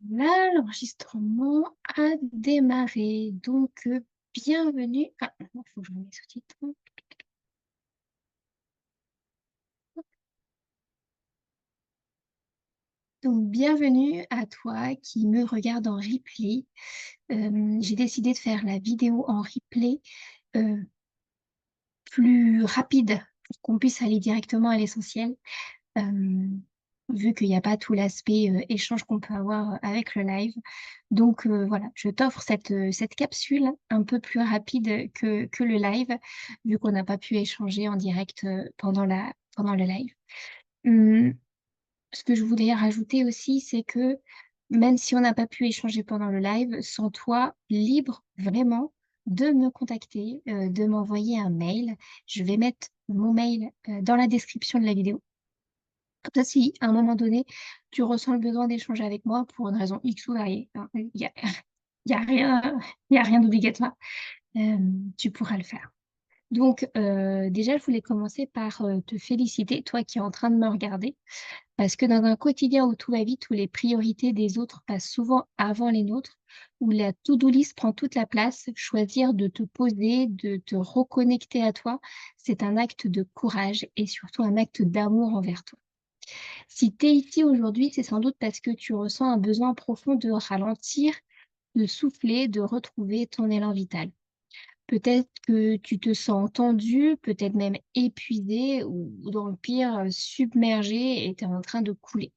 Là, l'enregistrement a démarré. Donc, bienvenue. Ah, il faut que je remette sous-titres. Donc, bienvenue à toi qui me regarde en replay. J'ai décidé de faire la vidéo en replay euh, plus rapide pour qu'on puisse aller directement à l'essentiel. euh, Vu qu'il n'y a pas tout l'aspect échange qu'on peut avoir avec le live. Donc voilà, je t'offre cette capsule un peu plus rapide que le live, vu qu'on n'a pas pu échanger en direct pendant le live. Hum, Ce que je voulais rajouter aussi, c'est que même si on n'a pas pu échanger pendant le live, sens-toi libre vraiment de me contacter, de m'envoyer un mail. Je vais mettre mon mail dans la description de la vidéo. Comme ça, si à un moment donné, tu ressens le besoin d'échanger avec moi pour une raison X ou Y, hein, il y a rien, il y a rien d'obligatoire, euh, tu pourras le faire. Donc, déjà, je voulais commencer par te féliciter, toi qui es en train de me regarder, parce que dans un quotidien où tout va vite, où les priorités des autres passent souvent avant les nôtres, où la to-do list prend toute la place, choisir de te poser, de te reconnecter à toi, c'est un acte de courage et surtout un acte d'amour envers toi. Si tu es ici aujourd'hui, c'est sans doute parce que tu ressens un besoin profond de ralentir, de souffler, de retrouver ton élan vital. Peut-être que tu te sens tendu, peut-être même épuisé ou dans le pire, submergé et tu es en train de couler.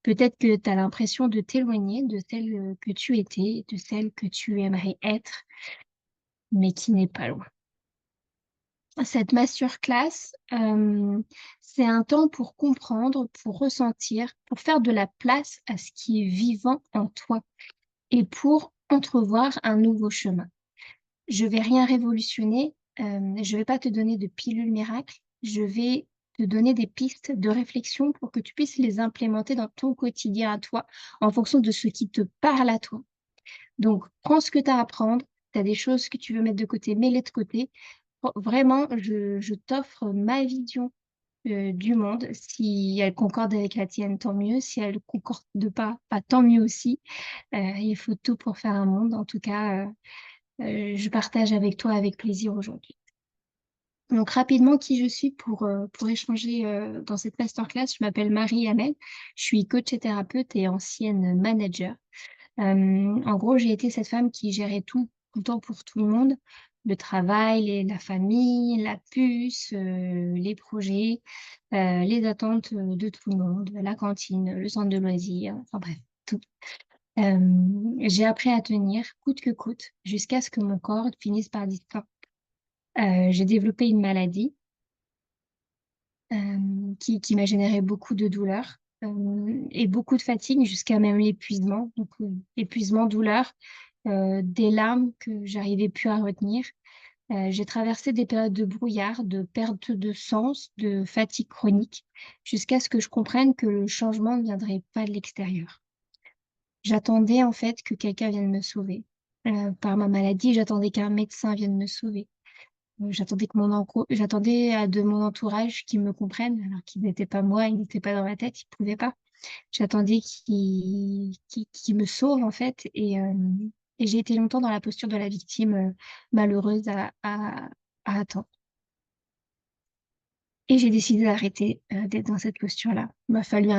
Peut-être que tu as l'impression de t'éloigner de celle que tu étais, de celle que tu aimerais être, mais qui n'est pas loin. Cette masterclass, c'est un temps pour comprendre, pour ressentir, pour faire de la place à ce qui est vivant en toi et pour entrevoir un nouveau chemin. Je vais rien révolutionner, je vais pas te donner de pilule miracle, je vais te donner des pistes de réflexion pour que tu puisses les implémenter dans ton quotidien à toi, en fonction de ce qui te parle à toi. Donc, prends ce que tu as à apprendre, tu as des choses que tu veux mettre de côté, mets-les de côté. Vraiment, je t'offre ma vision du monde. Si elle concorde avec la tienne, tant mieux. Si elle concorde pas, tant mieux aussi. Il faut tout pour faire un monde. En tout cas, je partage avec toi avec plaisir aujourd'hui. Donc rapidement, qui je suis pour échanger dans cette masterclass, je m'appelle Marie Hamel, je suis coach et thérapeute et ancienne manager. En gros, j'ai été cette femme qui gérait tout le temps pour tout le monde, le travail, la famille, la puce, les projets, les attentes de tout le monde, la cantine, le centre de loisirs, enfin bref, tout. J'ai appris à tenir coûte que coûte jusqu'à ce que mon corps finisse par dire stop. J'ai développé une maladie qui m'a généré beaucoup de douleurs et beaucoup de fatigue jusqu'à même l'épuisement. Donc, épuisement, douleur, des larmes que j'arrivais plus à retenir. J'ai traversé des périodes de brouillard, de perte de sens, de fatigue chronique, jusqu'à ce que je comprenne que le changement ne viendrait pas de l'extérieur. J'attendais en fait que quelqu'un vienne me sauver. Par ma maladie, j'attendais qu'un médecin vienne me sauver. J'attendais de mon entourage qu'ils me comprennent, alors qu'ils n'étaient pas moi, ils n'étaient pas dans ma tête, ils ne pouvaient pas. J'attendais qu'ils me sauvent, en fait, et j'ai été longtemps dans la posture de la victime malheureuse à attendre. Et j'ai décidé d'arrêter d'être dans cette posture-là. Il m'a fallu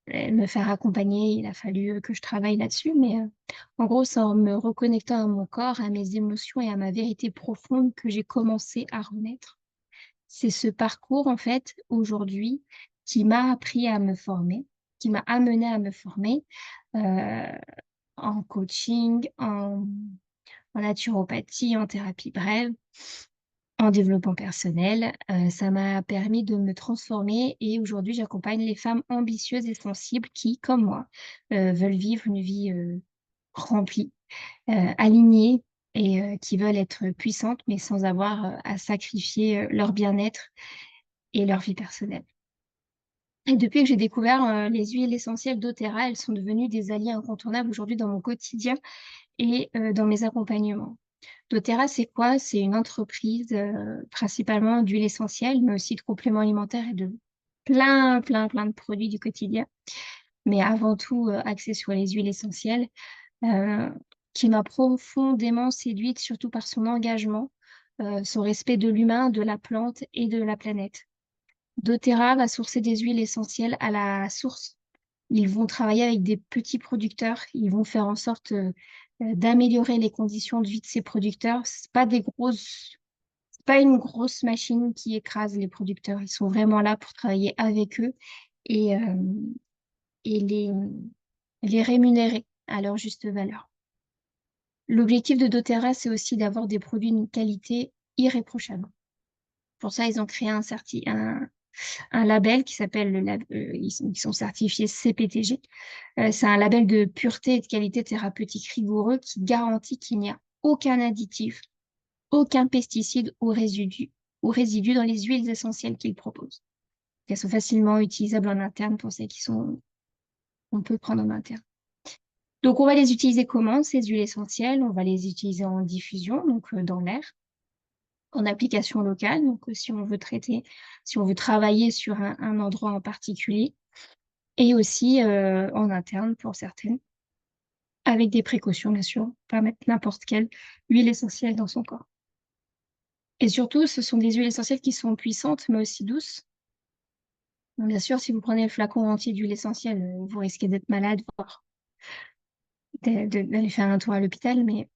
me faire accompagner, il a fallu que je travaille là-dessus, mais en gros, c'est en me reconnectant à mon corps, à mes émotions et à ma vérité profonde que j'ai commencé à renaître. C'est ce parcours, en fait, aujourd'hui, qui m'a appris à me former, qui m'a amené à me former euh, en coaching, en naturopathie, en thérapie brève, en développement personnel. Ça m'a permis de me transformer et aujourd'hui, j'accompagne les femmes ambitieuses et sensibles qui, comme moi, veulent vivre une vie remplie, alignées et qui veulent être puissantes, mais sans avoir à sacrifier leur bien-être et leur vie personnelle. Et depuis que j'ai découvert les huiles essentielles d'Otera, elles sont devenues des alliés incontournables aujourd'hui dans mon quotidien et dans mes accompagnements. doTERRA, c'est quoi? C'est une entreprise principalement d'huile essentielle, mais aussi de compléments alimentaires et de plein de produits du quotidien. mais avant tout axé sur les huiles essentielles, euh, qui m'a profondément séduite, surtout par son engagement, son respect de l'humain, de la plante et de la planète. doTERRA va sourcer des huiles essentielles à la source. Ils vont travailler avec des petits producteurs. Ils vont faire en sorte d'améliorer les conditions de vie de ces producteurs. C'est pas une grosse machine qui écrase les producteurs. Ils sont vraiment là pour travailler avec eux et, euh, et les rémunérer à leur juste valeur. L'objectif de doTERRA, c'est aussi d'avoir des produits d'une qualité irréprochable. Pour ça, ils ont créé un label qui s'appelle ils sont certifiés CPTG. C'est un label de pureté et de qualité thérapeutique rigoureux qui garantit qu'il n'y a aucun additif, aucun pesticide ou résidu dans les huiles essentielles qu'ils proposent. Elles sont facilement utilisables en interne pour celles qu'on peut prendre en interne. Donc, on va les utiliser comment, ces huiles essentielles? On va les utiliser en diffusion, donc dans l'air, en application locale, donc si on veut travailler sur un endroit en particulier, et aussi en interne pour certaines, avec des précautions, bien sûr, pas mettre n'importe quelle huile essentielle dans son corps. Et surtout, ce sont des huiles essentielles qui sont puissantes, mais aussi douces. Donc, bien sûr, si vous prenez le flacon entier d'huile essentielle, vous risquez d'être malade, voire d'aller faire un tour à l'hôpital, mais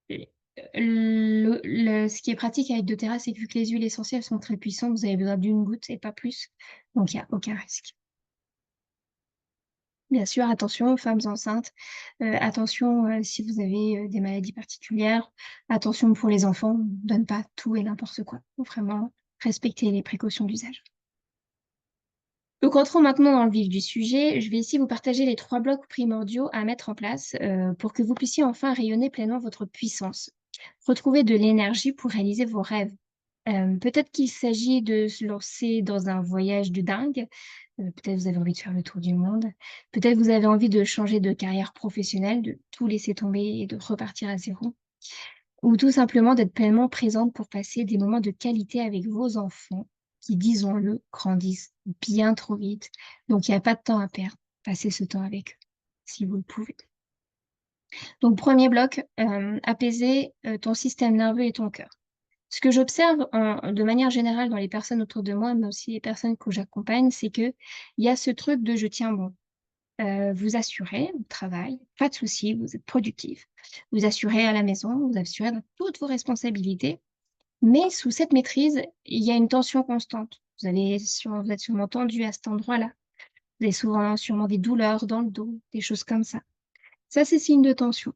ce qui est pratique avec doTERRA, c'est que vu que les huiles essentielles sont très puissantes, vous avez besoin d'une goutte et pas plus. Donc, il n'y a aucun risque. Bien sûr, attention aux femmes enceintes, attention si vous avez des maladies particulières, attention pour les enfants, on ne donne pas tout et n'importe quoi. Faut vraiment respecter les précautions d'usage. Donc, entrons maintenant dans le vif du sujet. Je vais ici vous partager les 3 blocs primordiaux à mettre en place pour que vous puissiez enfin rayonner pleinement votre puissance. Retrouver de l'énergie pour réaliser vos rêves. Peut-être qu'il s'agit de se lancer dans un voyage de dingue. Peut-être vous avez envie de faire le tour du monde. Peut-être vous avez envie de changer de carrière professionnelle, de tout laisser tomber et de repartir à zéro. Ou tout simplement d'être pleinement présente pour passer des moments de qualité avec vos enfants qui, disons-le, grandissent bien trop vite. Donc, il n'y a pas de temps à perdre. Passez ce temps avec eux, si vous le pouvez. Donc, premier bloc, apaiser ton système nerveux et ton cœur. Ce que j'observe de manière générale dans les personnes autour de moi, mais aussi les personnes que j'accompagne, c'est qu'il y a ce truc de je tiens bon. Vous assurez au travail, pas de souci, vous êtes productif. Vous assurez à la maison, vous assurez dans toutes vos responsabilités. Mais sous cette maîtrise, il y a une tension constante. Vous êtes sûrement tendu à cet endroit-là. Vous avez sûrement des douleurs dans le dos, des choses comme ça. Ça, c'est signe de tension.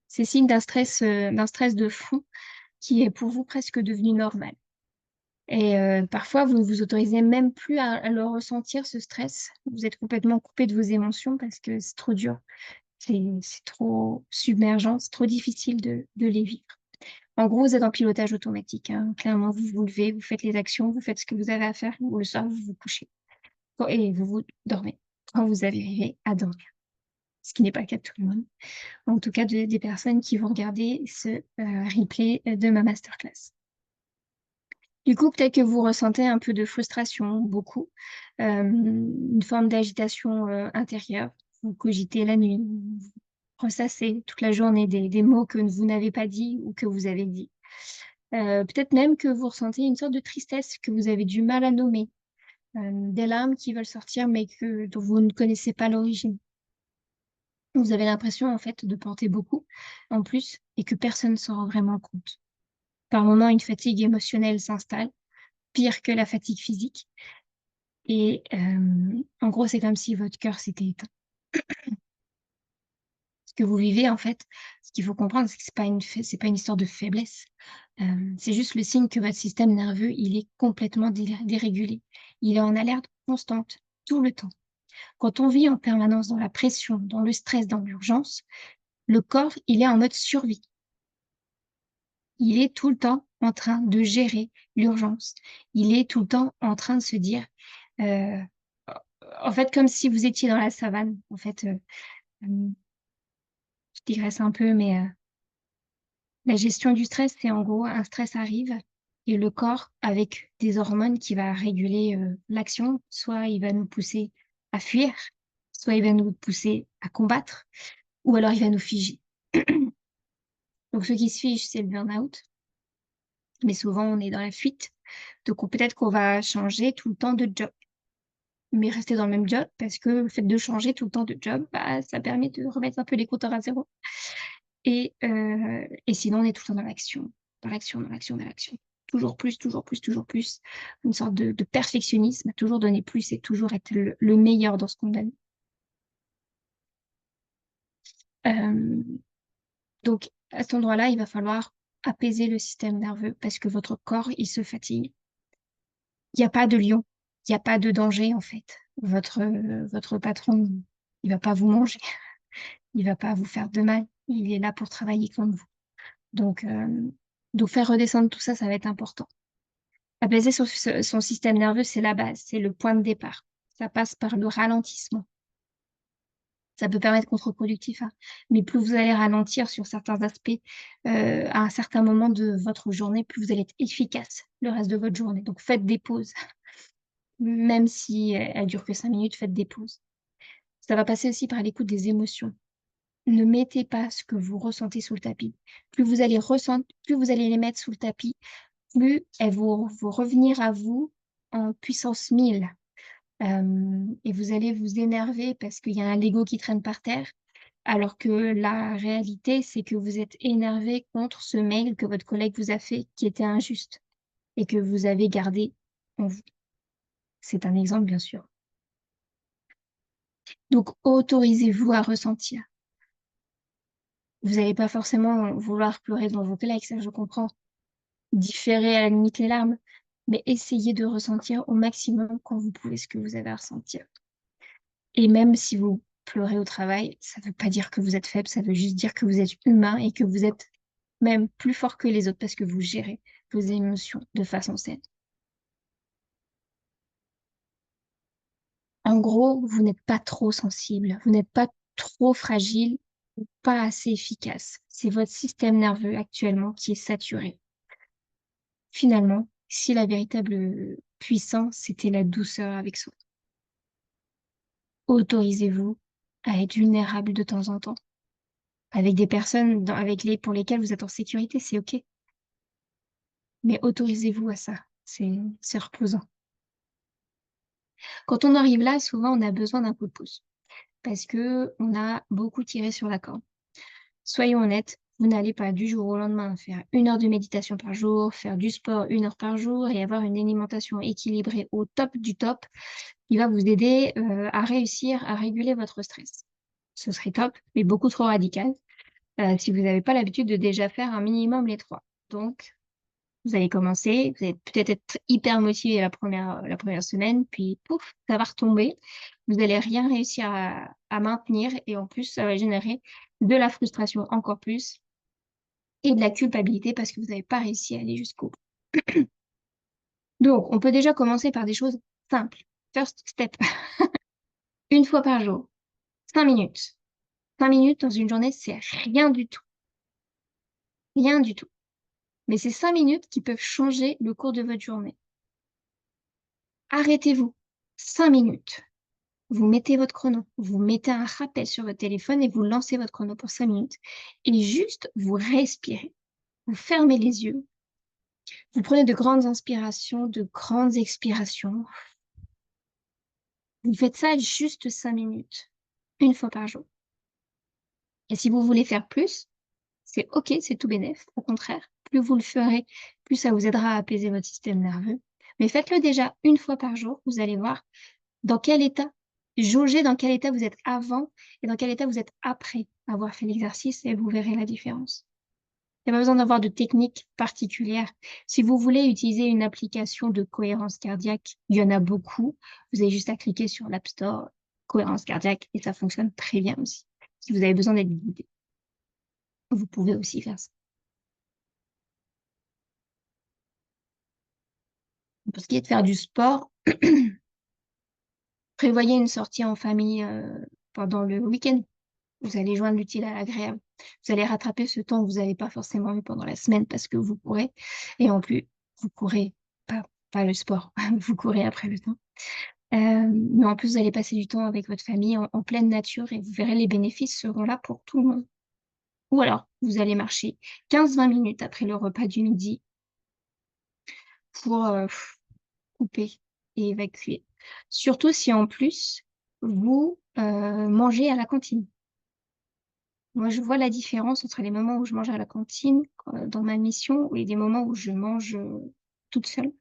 C'est signe d'un stress de fond qui est pour vous presque devenu normal. Et parfois, vous ne vous autorisez même plus à le ressentir, ce stress. Vous êtes complètement coupé de vos émotions parce que c'est trop dur, c'est trop submergent, c'est trop difficile de les vivre. En gros, vous êtes en pilotage automatique, hein. Clairement, vous vous levez, vous faites les actions, vous faites ce que vous avez à faire, ou le soir, vous vous couchez. Et vous vous dormez quand vous arrivez à dormir. Ce qui n'est pas le cas de tout le monde. En tout cas, des personnes qui vont regarder ce replay de ma masterclass. Du coup, peut-être que vous ressentez un peu de frustration, beaucoup, une forme d'agitation intérieure. Vous cogitez la nuit, vous ressassez toute la journée des mots que vous n'avez pas dit ou que vous avez dit. Peut-être même que vous ressentez une sorte de tristesse que vous avez du mal à nommer, des larmes qui veulent sortir mais dont vous ne connaissez pas l'origine. Vous avez l'impression en fait de porter beaucoup en plus et que personne ne s'en rend vraiment compte. Par moments, une fatigue émotionnelle s'installe, pire que la fatigue physique. Et en gros, c'est comme si votre cœur s'était éteint. Ce que vous vivez, en fait, ce qu'il faut comprendre, c'est que c'est pas une histoire de faiblesse. C'est juste le signe que votre système nerveux, il est complètement dérégulé. Il est en alerte constante, tout le temps. Quand on vit en permanence dans la pression, dans le stress, dans l'urgence, le corps, il est en mode survie. Il est tout le temps en train de gérer l'urgence. Il est tout le temps en train de se dire, euh, en fait, comme si vous étiez dans la savane. En fait, je digresse un peu, mais la gestion du stress, c'est en gros, un stress arrive et le corps, avec des hormones qui va réguler l'action, soit il va nous pousser à fuir, soit il va nous pousser à combattre, ou alors il va nous figer. Donc ce qui se fige, c'est le burn-out, mais souvent on est dans la fuite. Donc peut-être qu'on va changer tout le temps de job, mais rester dans le même job parce que le fait de changer tout le temps de job, bah, ça permet de remettre un peu les compteurs à zéro. Et sinon, on est tout le temps dans l'action, dans l'action, dans l'action, dans l'action. Toujours plus, toujours plus, toujours plus. Une sorte de perfectionnisme, toujours donner plus et toujours être le meilleur dans ce qu'on donne. Euh, donc, à cet endroit-là, il va falloir apaiser le système nerveux parce que votre corps, il se fatigue. Il n'y a pas de lion, il n'y a pas de danger, en fait. Votre patron, il va pas vous manger, il va pas vous faire de mal. Il est là pour travailler comme vous. Donc, euh, donc faire redescendre tout ça, ça va être important. Apaiser son système nerveux, c'est la base, c'est le point de départ. Ça passe par le ralentissement. Ça peut paraître contre-productif, hein, mais plus vous allez ralentir sur certains aspects à un certain moment de votre journée, plus vous allez être efficace le reste de votre journée. Donc faites des pauses, même si elles durent que 5 minutes, faites des pauses. Ça va passer aussi par l'écoute des émotions. Ne mettez pas ce que vous ressentez sous le tapis. Plus vous allez les mettre sous le tapis, plus elles vont revenir à vous en puissance 1000. Et vous allez vous énerver parce qu'il y a un Lego qui traîne par terre, alors que la réalité, c'est que vous êtes énervé contre ce mail que votre collègue vous a fait qui était injuste et que vous avez gardé en vous. C'est un exemple, bien sûr. Donc, autorisez-vous à ressentir. Vous n'allez pas forcément vouloir pleurer devant vos collègues, ça je comprends. Différer à la limite les larmes, mais essayez de ressentir au maximum quand vous pouvez ce que vous avez à ressentir. Et même si vous pleurez au travail, ça ne veut pas dire que vous êtes faible, ça veut juste dire que vous êtes humain et que vous êtes même plus fort que les autres parce que vous gérez vos émotions de façon saine. En gros, vous n'êtes pas trop sensible, vous n'êtes pas trop fragile, ou pas assez efficace. C'est votre système nerveux actuellement qui est saturé. Finalement, si la véritable puissance, c'était la douceur avec soi. Autorisez-vous à être vulnérable de temps en temps avec des personnes pour lesquelles vous êtes en sécurité, c'est OK. Mais autorisez-vous à ça. C'est reposant. Quand on arrive là, souvent, on a besoin d'un coup de pouce parce que on a beaucoup tiré sur la corde. Soyons honnêtes, vous n'allez pas du jour au lendemain faire 1 heure de méditation par jour, faire du sport 1 heure par jour et avoir une alimentation équilibrée au top du top qui va vous aider à réussir à réguler votre stress. Ce serait top, mais beaucoup trop radical si vous n'avez pas l'habitude de déjà faire un minimum les trois. Donc, vous allez commencer, vous allez peut-être être hyper motivé la première semaine, puis pouf, ça va retomber. Vous n'allez rien réussir à maintenir et en plus, ça va générer de la frustration encore plus et de la culpabilité parce que vous n'avez pas réussi à aller jusqu'au bout. Donc, on peut déjà commencer par des choses simples. First step, une fois par jour, 5 minutes. 5 minutes dans une journée, c'est rien du tout. Rien du tout. Mais c'est 5 minutes qui peuvent changer le cours de votre journée. Arrêtez-vous. 5 minutes. Vous mettez votre chrono, vous mettez un rappel sur votre téléphone et vous lancez votre chrono pour 5 minutes. Et juste, vous respirez. Vous fermez les yeux. Vous prenez de grandes inspirations, de grandes expirations. Vous faites ça juste 5 minutes, une fois par jour. Et si vous voulez faire plus, c'est OK, c'est tout bénef. Au contraire, plus vous le ferez, plus ça vous aidera à apaiser votre système nerveux. Mais faites-le déjà une fois par jour. Vous allez voir dans quel état, jaugez dans quel état vous êtes avant et dans quel état vous êtes après avoir fait l'exercice et vous verrez la différence. Il n'y a pas besoin d'avoir de technique particulière. Si vous voulez utiliser une application de cohérence cardiaque, il y en a beaucoup. Vous avez juste à cliquer sur l'App Store, cohérence cardiaque, et ça fonctionne très bien aussi. Si vous avez besoin d'être guidé, vous pouvez aussi faire ça. Pour ce qui est de faire du sport, prévoyez une sortie en famille pendant le week-end. Vous allez joindre l'utile à l'agréable. Vous allez rattraper ce temps que vous n'avez pas forcément eu pendant la semaine parce que vous pourrez. Et en plus, vous courez, pas le sport, vous courez après le temps. Mais en plus, vous allez passer du temps avec votre famille en pleine nature et vous verrez les bénéfices seront là pour tout le monde. Ou alors, vous allez marcher 15-20 minutes après le repas du midi pour couper et évacuer. Surtout si en plus, vous mangez à la cantine. Moi, je vois la différence entre les moments où je mange à la cantine dans ma mission et des moments où je mange toute seule.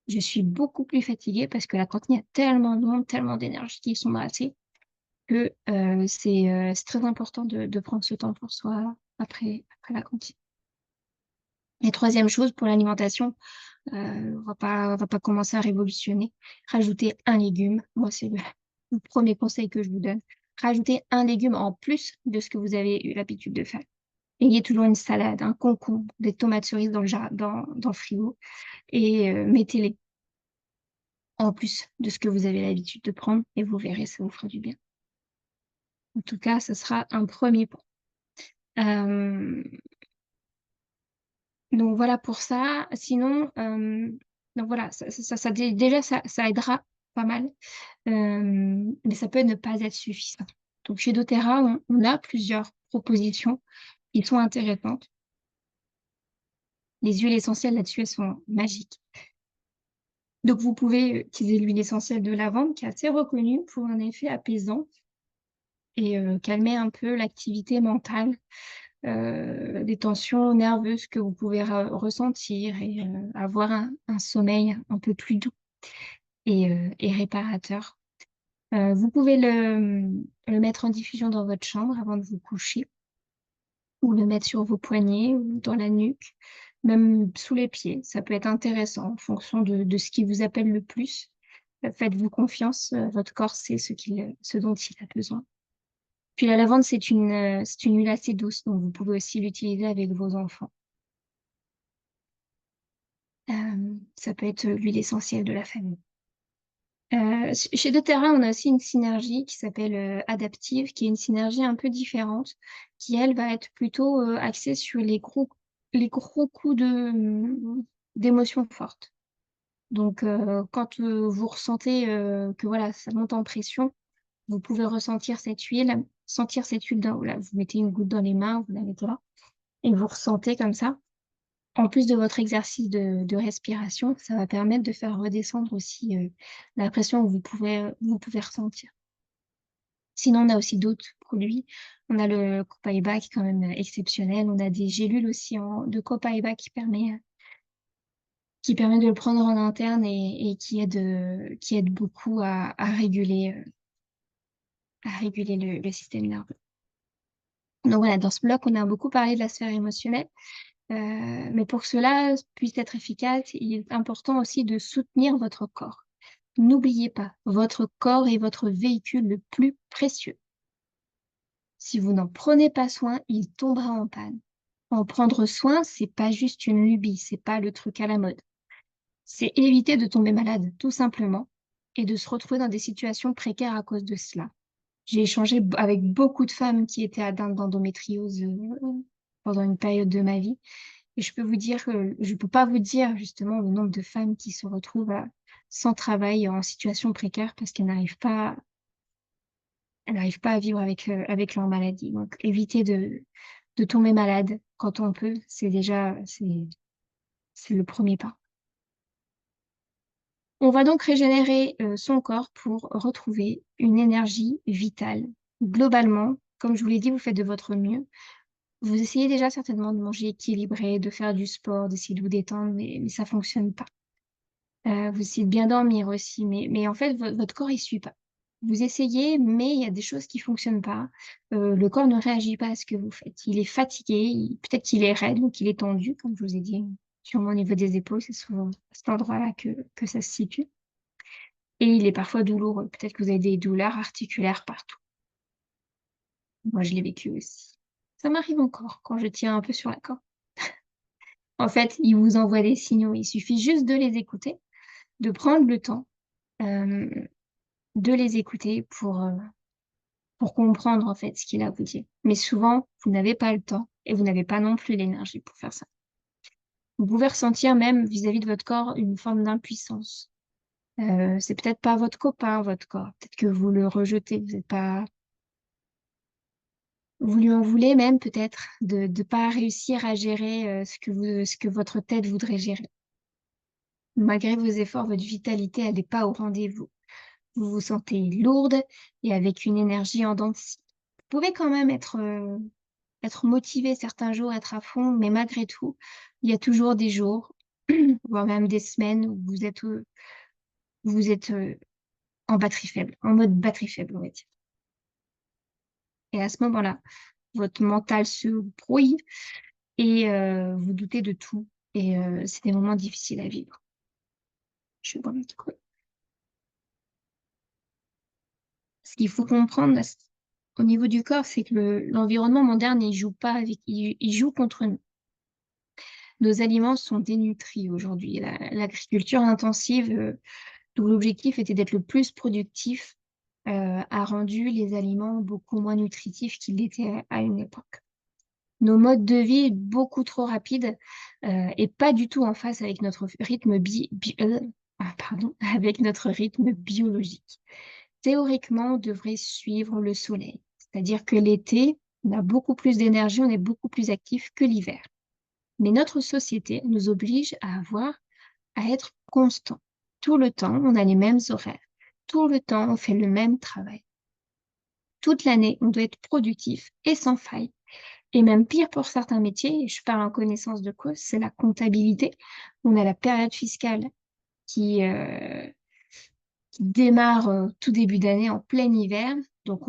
Je suis beaucoup plus fatiguée parce que la cantine, il y a tellement de monde, tellement d'énergie qui sont brassées que c'est très important de prendre ce temps pour soi après la cantine. Et troisième chose, pour l'alimentation, on va pas commencer à révolutionner. Rajouter un légume. Moi, c'est le premier conseil que je vous donne. Rajoutez un légume en plus de ce que vous avez eu l'habitude de faire. Ayez toujours une salade, un concombre, des tomates cerises dans le frigo et mettez-les en plus de ce que vous avez l'habitude de prendre et vous verrez, ça vous fera du bien. En tout cas, ce sera un premier point. Euh, donc voilà pour ça. Sinon, donc voilà, déjà, ça aidera pas mal. Mais ça peut ne pas être suffisant. Donc chez doTERRA, on a plusieurs propositions qui sont intéressantes. Les huiles essentielles là-dessus, elles sont magiques. Donc vous pouvez utiliser l'huile essentielle de lavande qui est assez reconnue pour un effet apaisant et calmer un peu l'activité mentale, des tensions nerveuses que vous pouvez ressentir et avoir un sommeil un peu plus doux et réparateur. Vous pouvez le mettre en diffusion dans votre chambre avant de vous coucher ou le mettre sur vos poignets ou dans la nuque, même sous les pieds. Ça peut être intéressant en fonction de ce qui vous appelle le plus. Faites-vous confiance, votre corps sait ce dont il a besoin. Puis la lavande, c'est une huile assez douce, donc vous pouvez aussi l'utiliser avec vos enfants. Ça peut être l'huile essentielle de la famille. Chez doTERRA, on a aussi une synergie qui s'appelle Adaptive, qui est une synergie un peu différente, qui elle va être plutôt axée sur les gros coups d'émotions fortes. Donc quand vous ressentez que voilà, ça monte en pression, vous pouvez sentir cette huile voilà, vous mettez une goutte dans les mains, vous la mettez là, et vous ressentez comme ça. En plus de votre exercice de respiration, ça va permettre de faire redescendre aussi la pression que vous pouvez ressentir. Sinon, on a aussi d'autres produits. On a le Copaiba qui est quand même exceptionnel. On a des gélules aussi de Copaiba qui permet de le prendre en interne et qui aide beaucoup à réguler le système nerveux. Donc voilà, dans ce bloc, on a beaucoup parlé de la sphère émotionnelle. Mais pour que cela puisse être efficace, il est important aussi de soutenir votre corps. N'oubliez pas, votre corps est votre véhicule le plus précieux. Si vous n'en prenez pas soin, il tombera en panne. En prendre soin, c'est pas juste une lubie, c'est pas le truc à la mode. C'est éviter de tomber malade, tout simplement, et de se retrouver dans des situations précaires à cause de cela. J'ai échangé avec beaucoup de femmes qui étaient atteintes d'endométriose pendant une période de ma vie. Et je peux vous dire que je peux pas vous dire justement le nombre de femmes qui se retrouvent sans travail en situation précaire parce qu'elles n'arrivent pas à vivre avec leur maladie. Donc, éviter de tomber malade quand on peut, c'est le premier pas. On va donc régénérer son corps pour retrouver une énergie vitale. Globalement, comme je vous l'ai dit, vous faites de votre mieux. Vous essayez déjà certainement de manger équilibré, de faire du sport, d'essayer de vous détendre, mais ça fonctionne pas. Vous essayez de bien dormir aussi, mais en fait, votre corps, il suit pas. Vous essayez, mais il y a des choses qui fonctionnent pas. Le corps ne réagit pas à ce que vous faites. Il est fatigué, peut-être qu'il est raide, donc il est tendu, comme je vous ai dit, sûrement au niveau des épaules, c'est souvent à cet endroit-là que ça se situe. Et il est parfois douloureux. Peut-être que vous avez des douleurs articulaires partout. Moi, je l'ai vécu aussi. Ça m'arrive encore quand je tiens un peu sur la corde. En fait, il vous envoie des signaux. Il suffit juste de les écouter, de prendre le temps euh, de les écouter pour comprendre en fait ce qu'il a à vous dire. Mais souvent, vous n'avez pas le temps et vous n'avez pas non plus l'énergie pour faire ça. Vous pouvez ressentir même vis-à-vis de votre corps une forme d'impuissance. C'est peut-être pas votre copain, votre corps. Peut-être que vous le rejetez. Vous êtes pas, vous lui en voulez même peut-être de ne pas réussir à gérer ce que votre tête voudrait gérer. Malgré vos efforts, votre vitalité, elle n'est pas au rendez-vous. Vous vous sentez lourde et avec une énergie en dents de scie. Vous pouvez quand même être motivé certains jours, être à fond, mais malgré tout, il y a toujours des jours, voire même des semaines où vous êtes en batterie faible, en mode batterie faible, on va dire. Et à ce moment-là, votre mental se brouille et vous doutez de tout. Et c'est des moments difficiles à vivre. Je suis vraiment cool. Ce qu'il faut comprendre au niveau du corps, c'est que l'environnement moderne, il joue pas avec, il joue contre nous. Nos aliments sont dénutris aujourd'hui. L'agriculture intensive, dont l'objectif était d'être le plus productif, a rendu les aliments beaucoup moins nutritifs qu'ils l'étaient à une époque. Nos modes de vie beaucoup trop rapides et pas du tout en phase avec notre rythme avec notre rythme biologique. Théoriquement, on devrait suivre le soleil, c'est-à-dire que l'été, on a beaucoup plus d'énergie, on est beaucoup plus actif que l'hiver. Mais notre société nous oblige à être constant. Tout le temps, on a les mêmes horaires. Tout le temps, on fait le même travail. Toute l'année, on doit être productif et sans faille. Et même pire pour certains métiers, et je parle en connaissance de cause, c'est la comptabilité. On a la période fiscale qui, euh, qui démarre tout début d'année en plein hiver. Donc,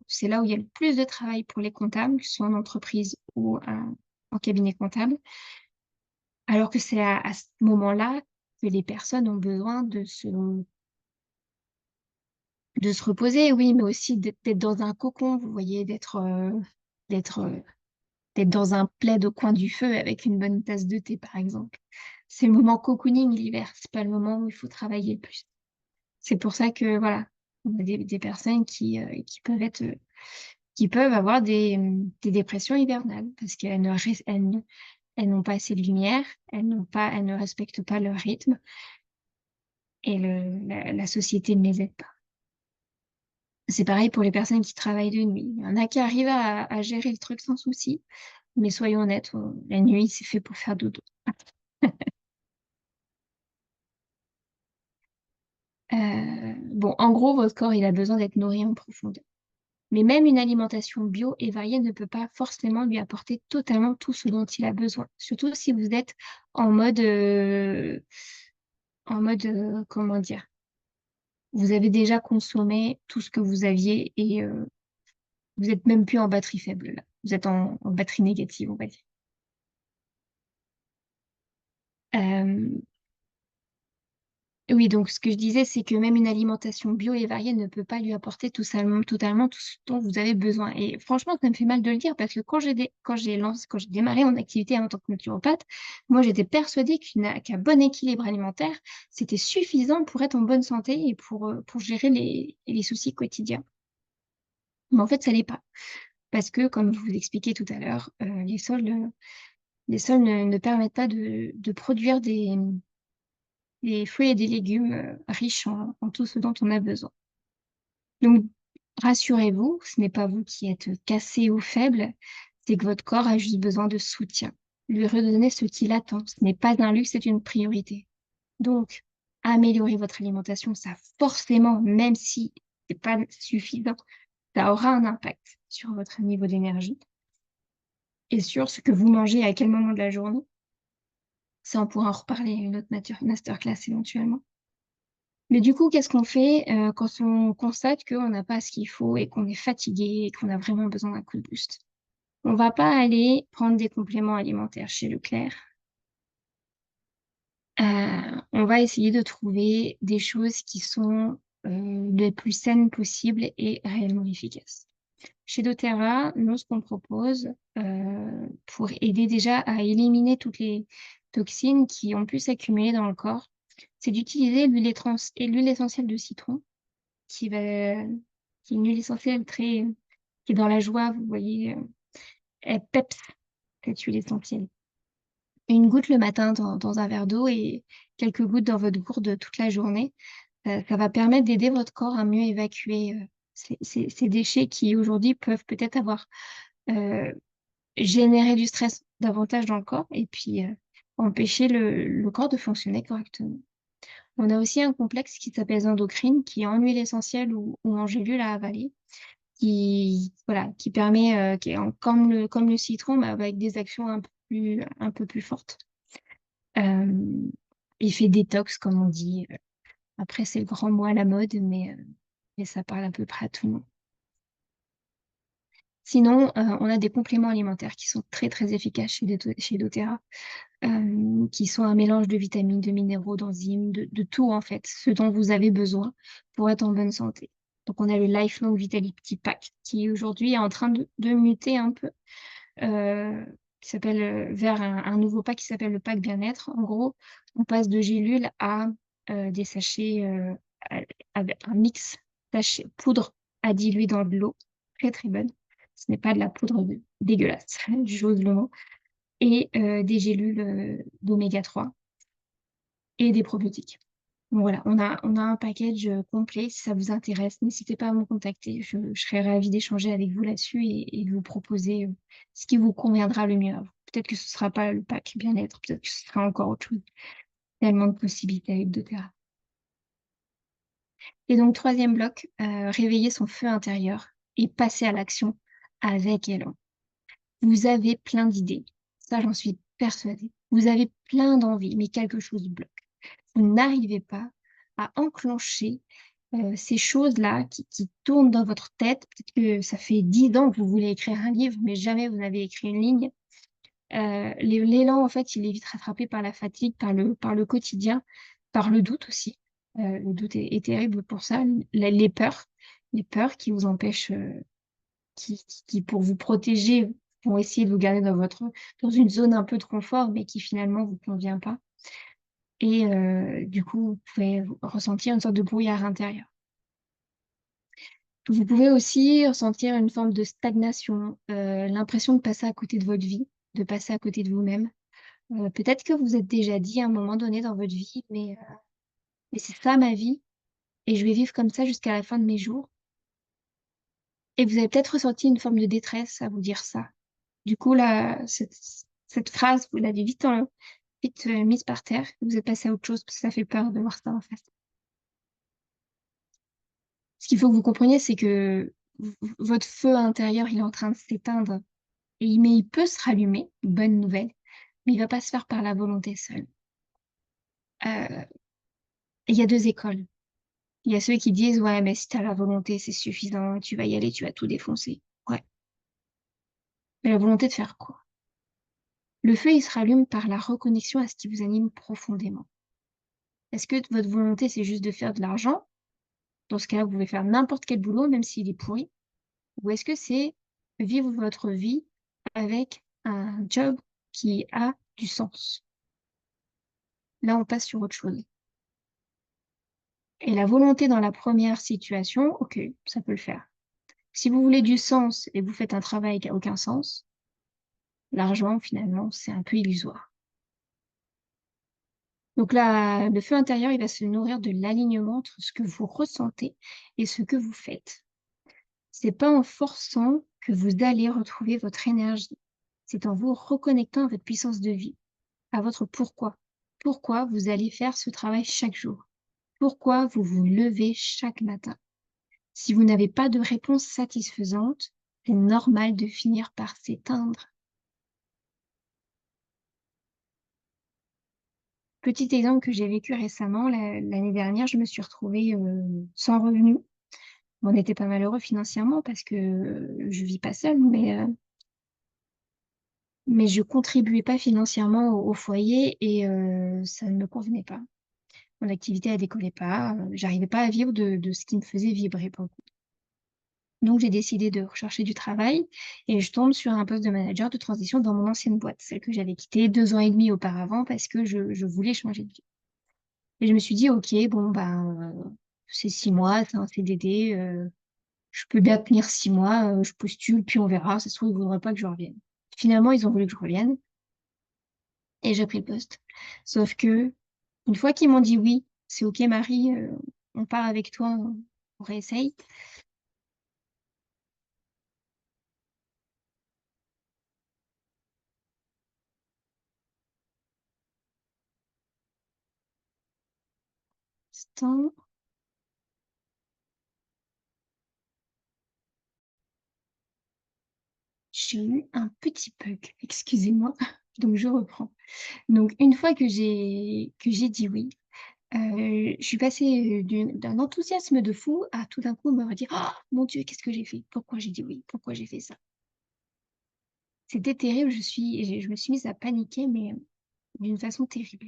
c'est là où il y a le plus de travail pour les comptables, que ce soit en entreprise ou en cabinet comptable. Alors que c'est à ce moment-là que les personnes ont besoin de se reposer, oui, mais aussi d'être dans un cocon, vous voyez, d'être, euh, d'être dans un plaid au coin du feu avec une bonne tasse de thé, par exemple. C'est le moment cocooning l'hiver, c'est pas le moment où il faut travailler le plus. C'est pour ça que, voilà, on a des personnes qui peuvent avoir des dépressions hivernales parce elles n'ont pas assez de lumière, elles ne respectent pas leur rythme et la société ne les aide pas. C'est pareil pour les personnes qui travaillent de nuit. Il y en a qui arrivent à gérer le truc sans souci, mais soyons honnêtes, la nuit, c'est fait pour faire dodo. Bon, en gros, votre corps, il a besoin d'être nourri en profondeur. Mais même une alimentation bio et variée ne peut pas forcément lui apporter totalement tout ce dont il a besoin. Surtout si vous êtes en mode, comment dire, vous avez déjà consommé tout ce que vous aviez et vous êtes même plus en batterie faible là. Vous êtes en batterie négative, on va dire. Euh, Oui, donc ce que je disais, c'est que même une alimentation bio et variée ne peut pas lui apporter totalement tout ce dont vous avez besoin. Et franchement, ça me fait mal de le dire parce que quand j'ai démarré mon activité en tant que naturopathe, moi j'étais persuadée qu'un bon équilibre alimentaire, c'était suffisant pour être en bonne santé et pour gérer les soucis quotidiens. Mais en fait, ça l'est pas. Parce que, comme je vous expliquais tout à l'heure, les sols ne permettent pas de produire des fruits et des légumes riches en tout ce dont on a besoin. Donc, rassurez-vous, ce n'est pas vous qui êtes cassé ou faible, c'est que votre corps a juste besoin de soutien. Lui redonner ce qu'il attend. Ce n'est pas un luxe, c'est une priorité. Donc, améliorer votre alimentation, ça forcément, même si c'est pas suffisant, ça aura un impact sur votre niveau d'énergie et sur ce que vous mangez à quel moment de la journée. Ça, on pourra en reparler à une autre masterclass éventuellement. Mais du coup, qu'est-ce qu'on fait quand on constate qu'on n'a pas ce qu'il faut et qu'on est fatigué et qu'on a vraiment besoin d'un coup de boost? On va pas aller prendre des compléments alimentaires chez Leclerc. On va essayer de trouver des choses qui sont les plus saines possibles et réellement efficaces. Chez doTERRA, nous, ce qu'on propose pour aider déjà à éliminer toutes les toxines qui ont pu s'accumuler dans le corps, c'est d'utiliser l'huile essentielle de citron qui va, qui est une huile essentielle qui est dans la joie, vous voyez, elle peps cette huile essentielle. Une goutte le matin dans un verre d'eau et quelques gouttes dans votre gourde toute la journée. Ça va permettre d'aider votre corps à mieux évacuer ces déchets qui aujourd'hui peuvent peut-être avoir euh, généré du stress davantage dans le corps et puis empêcher le corps de fonctionner correctement. On a aussi un complexe qui s'appelle endocrine, qui est en huile essentielle ou en gélule à avaler, voilà, qui permet, qui est comme le citron, mais avec des actions un peu plus fortes. Euh, Effet détox, comme on dit. Après, c'est le grand mot à la mode, mais ça parle à peu près à tout le monde. Sinon, on a des compléments alimentaires qui sont très très efficaces chez doTERRA, qui sont un mélange de vitamines, de minéraux, d'enzymes, de tout en fait, ce dont vous avez besoin pour être en bonne santé. Donc, on a le Lifelong Vitality Pack qui aujourd'hui est en train de muter un peu, euh, qui s'appelle vers un nouveau pack qui s'appelle le pack bien-être. En gros, on passe de gélules à des sachets, à- avec un mix sachet poudre à diluer dans de l'eau, très très bonne. Ce n'est pas de la poudre dégueulasse, j'ose le mot, et des gélules d'oméga 3 et des probiotiques. Donc voilà, on a un package complet. Si ça vous intéresse, n'hésitez pas à me contacter. Je serais ravie d'échanger avec vous là-dessus et de vous proposer ce qui vous conviendra le mieux à vous. Peut-être que ce ne sera pas le pack bien-être, peut-être que ce sera encore autre chose. Tellement de possibilités avec doTERRA. Et donc, troisième bloc, réveiller son feu intérieur et passer à l'action avec élan. Vous avez plein d'idées. Ça, j'en suis persuadée. Vous avez plein d'envies, mais quelque chose bloque. Vous n'arrivez pas à enclencher ces choses-là qui tournent dans votre tête. Peut-être que ça fait 10 ans que vous voulez écrire un livre, mais jamais vous n'avez écrit une ligne. L'élan, en fait, il est vite rattrapé par la fatigue, par le quotidien, par le doute aussi. Le doute est terrible pour ça. Les peurs qui vous empêchent, qui, pour vous protéger, vont essayer de vous garder dans une zone un peu de confort, mais qui finalement vous convient pas. Et du coup, vous pouvez ressentir une sorte de brouillard intérieur. Vous pouvez aussi ressentir une forme de stagnation, l'impression de passer à côté de votre vie, de passer à côté de vous-même. Peut-être que vous êtes déjà dit à un moment donné dans votre vie, mais c'est ça ma vie, et je vais vivre comme ça jusqu'à la fin de mes jours. Et vous avez peut-être ressenti une forme de détresse à vous dire ça. Du coup, là, cette phrase, vous l'avez vite mise par terre. Vous êtes passé à autre chose parce que ça fait peur de voir ça en face. Ce qu'il faut que vous compreniez, c'est que votre feu intérieur, il est en train de s'éteindre. Mais il peut se rallumer, bonne nouvelle, mais il va pas se faire par la volonté seule. Euh, Il y a deux écoles. Il y a ceux qui disent, ouais, mais si tu as la volonté, c'est suffisant, tu vas y aller, tu vas tout défoncer. Ouais. Mais la volonté de faire quoi? Le feu, il se rallume par la reconnexion à ce qui vous anime profondément. Est-ce que votre volonté, c'est juste de faire de l'argent? Dans ce cas-là, vous pouvez faire n'importe quel boulot, même s'il est pourri. Ou est-ce que c'est vivre votre vie avec un job qui a du sens? Là, on passe sur autre chose. Et la volonté dans la première situation, ok, ça peut le faire. Si vous voulez du sens et vous faites un travail qui n'a aucun sens, l'argent, finalement, c'est un peu illusoire. Donc là, le feu intérieur, il va se nourrir de l'alignement entre ce que vous ressentez et ce que vous faites. C'est pas en forçant que vous allez retrouver votre énergie. C'est en vous reconnectant à votre puissance de vie, à votre pourquoi. Pourquoi vous allez faire ce travail chaque jour? Pourquoi vous vous levez chaque matin? Si vous n'avez pas de réponse satisfaisante, c'est normal de finir par s'éteindre. Petit exemple que j'ai vécu récemment, l'année dernière, je me suis retrouvée sans revenu. On n'était pas malheureux financièrement parce que je vis pas seule, mais je contribuais pas financièrement au foyer et ça ne me convenait pas. Mon activité ne décollait pas, j'arrivais pas à vivre de ce qui me faisait vibrer pour le coup. Donc j'ai décidé de rechercher du travail et je tombe sur un poste de manager de transition dans mon ancienne boîte, celle que j'avais quittée 2 ans et demi auparavant parce que je voulais changer de vie. Et je me suis dit, ok, bon, ben, c'est 6 mois, c'est un CDD, je peux bien tenir 6 mois, je postule, puis on verra, ça se trouve, ils ne voudraient pas que je revienne. Finalement, ils ont voulu que je revienne. et j'ai pris le poste. Sauf que une fois qu'ils m'ont dit: «Oui, c'est OK Marie, on part avec toi, on réessaye». Instant, j'ai eu un petit bug, excusez-moi, donc je reprends. Donc une fois que j'ai dit oui, je suis passée, d'un enthousiasme de fou à tout d'un coup me redire: «Oh mon Dieu, qu'est-ce que j'ai fait? Pourquoi j'ai dit oui? Pourquoi j'ai fait ça?» C'était terrible, je me suis mise à paniquer, mais d'une façon terrible.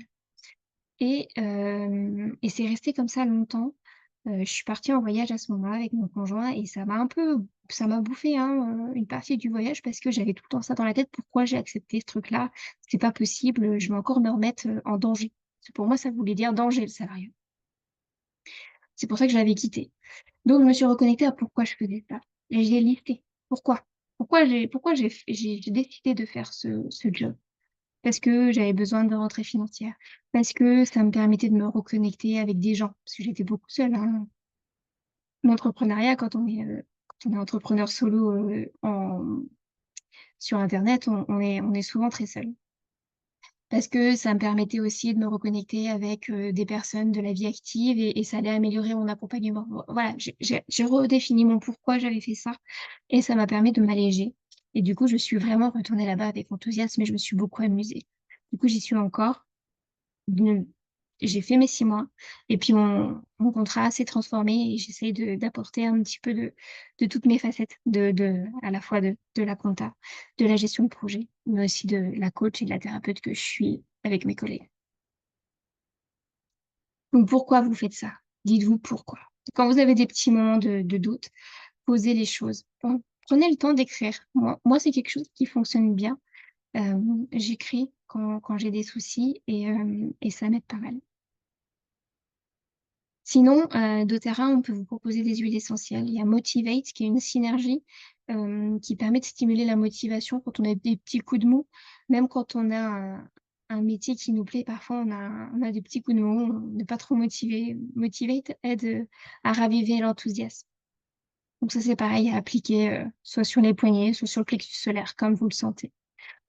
Et c'est resté comme ça longtemps. Je suis partie en voyage à ce moment-là avec mon conjoint et ça m'a bouffé, hein, une partie du voyage parce que j'avais tout le temps ça dans la tête: «Pourquoi j'ai accepté ce truc-là? C'est pas possible, je vais encore me remettre, en danger». Parce que pour moi, ça voulait dire danger, le salariat. C'est pour ça que je l'avais quitté. Donc je me suis reconnectée à pourquoi je faisais ça et j'ai listé. Pourquoi? Pourquoi j'ai décidé de faire ce job? Parce que j'avais besoin de rentrée financière, parce que ça me permettait de me reconnecter avec des gens, parce que j'étais beaucoup seule, hein. L'entrepreneuriat quand on est entrepreneur solo, en sur internet, on est souvent très seul. Parce que ça me permettait aussi de me reconnecter avec, des personnes de la vie active et ça allait améliorer mon accompagnement. Voilà, j'ai redéfini mon pourquoi j'avais fait ça et ça m'a permis de m'alléger et du coup, je suis vraiment retournée là-bas avec enthousiasme et je me suis beaucoup amusée. Du coup, j'y suis encore. Mmh. J'ai fait mes 6 mois et puis mon contrat s'est transformé et j'essaye d'apporter un petit peu de toutes mes facettes, à la fois de la compta, de la gestion de projet, mais aussi de la coach et de la thérapeute que je suis avec mes collègues. Donc pourquoi vous faites ça? Dites-vous pourquoi. Quand vous avez des petits moments de doute, posez les choses. Prenez le temps d'écrire. Moi, c'est quelque chose qui fonctionne bien. J'écris quand j'ai des soucis et ça m'aide pas mal. Sinon, doTERRA, on peut vous proposer des huiles essentielles. Il y a Motivate qui est une synergie, qui permet de stimuler la motivation quand on a des petits coups de mou. Même quand on a un métier qui nous plaît, parfois on a des petits coups de mou, on n'est pas trop motivé. Motivate aide, à raviver l'enthousiasme. Donc ça, c'est pareil à appliquer, soit sur les poignets, soit sur le plexus solaire, comme vous le sentez.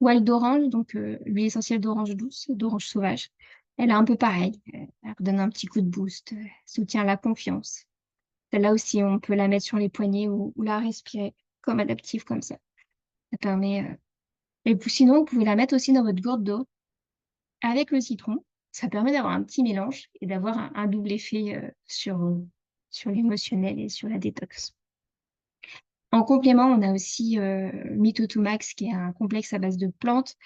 Ou d'orange, donc l'huile essentielle d'orange douce, d'orange sauvage. Elle est un peu pareille, elle redonne un petit coup de boost, soutient la confiance. Celle-là aussi, on peut la mettre sur les poignets ou la respirer comme adaptive comme ça. Ça permet, et puis sinon, vous pouvez la mettre aussi dans votre gourde d'eau avec le citron. Ça permet d'avoir un petit mélange et d'avoir un double effet, sur l'émotionnel et sur la détox. En complément, on a aussi, Mito2Max qui est un complexe à base de plantes,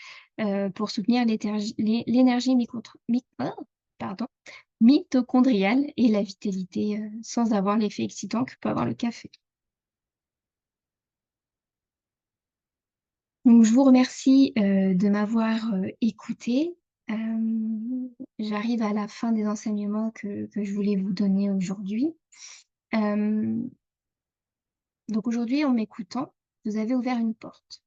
pour soutenir l'énergie pardon, mitochondriale et la vitalité, sans avoir l'effet excitant que peut avoir le café. Donc je vous remercie, de m'avoir, écoutée. J'arrive à la fin des enseignements que je voulais vous donner aujourd'hui. Hem, donc aujourd'hui, en m'écoutant, vous avez ouvert une porte.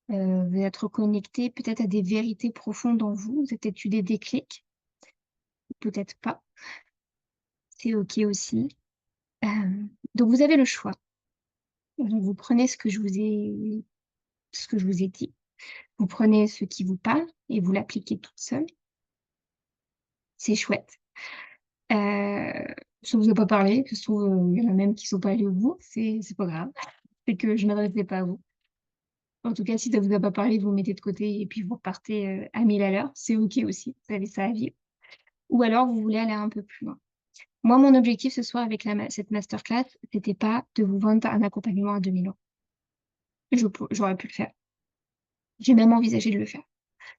Vous êtes reconnecté peut-être à des vérités profondes en vous. Vous avez peut-être eu des déclics, peut-être pas. C'est OK aussi. Donc vous avez le choix. Donc vous prenez ce que je vous ai dit. Vous prenez ce qui vous parle et vous l'appliquez toute seule. C'est chouette. Ça vous a pas parlé, ça se trouve, il y en a même qui sont pas allés au bout, c'est pas grave. C'est que je m'adressais pas à vous. En tout cas, si ça vous a pas parlé, vous mettez de côté et puis vous repartez, à 1000 à l'heure. C'est OK aussi, vous avez ça à vivre. Ou alors vous voulez aller un peu plus loin. Moi, mon objectif ce soir avec cette masterclass, c'était pas de vous vendre un accompagnement à 2 000 €. J'aurais pu le faire. J'ai même envisagé de le faire.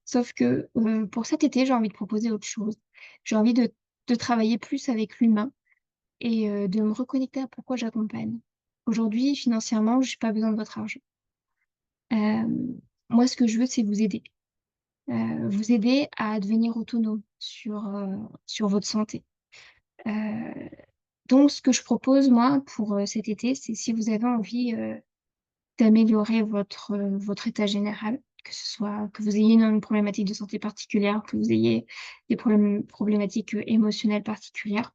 Sauf que, pour cet été, j'ai envie de proposer autre chose. J'ai envie de travailler plus avec l'humain et de me reconnecter à pourquoi j'accompagne. Aujourd'hui, financièrement, j'ai pas besoin de votre argent. Moi, ce que je veux, c'est vous aider à devenir autonome sur votre santé. Heu, donc ce que je propose, moi, pour, cet été, c'est si vous avez envie, d'améliorer votre état général, que ce soit que vous ayez une problématique de santé particulière, que vous ayez des problématiques, émotionnelles particulières.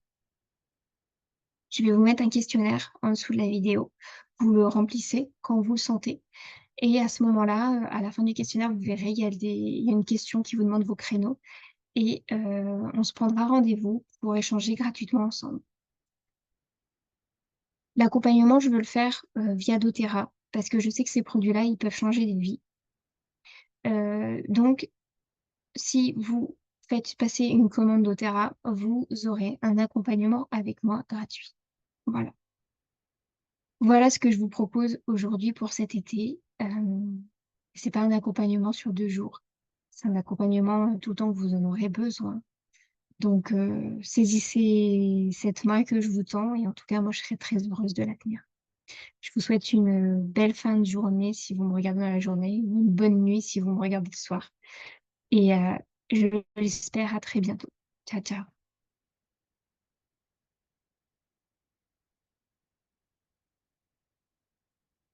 Je vais vous mettre un questionnaire en dessous de la vidéo. Vous le remplissez quand vous le sentez et à ce moment-là, à la fin du questionnaire, vous verrez, il y a une question qui vous demande vos créneaux et on se prendra rendez-vous pour échanger gratuitement ensemble. L'accompagnement, je veux le faire, via doTERRA parce que je sais que ces produits-là, ils peuvent changer des vies. Donc si vous faites passer une commande doTERRA, vous aurez un accompagnement avec moi gratuit. Voilà. Voilà ce que je vous propose aujourd'hui pour cet été. C'est pas un accompagnement sur 2 jours. C'est un accompagnement tout le temps que vous en aurez besoin. Donc, saisissez cette main que je vous tends et en tout cas, moi, je serai très heureuse de la tenir. Je vous souhaite une belle fin de journée si vous me regardez dans la journée, ou une bonne nuit si vous me regardez le soir et je l'espère à très bientôt. Ciao, ciao.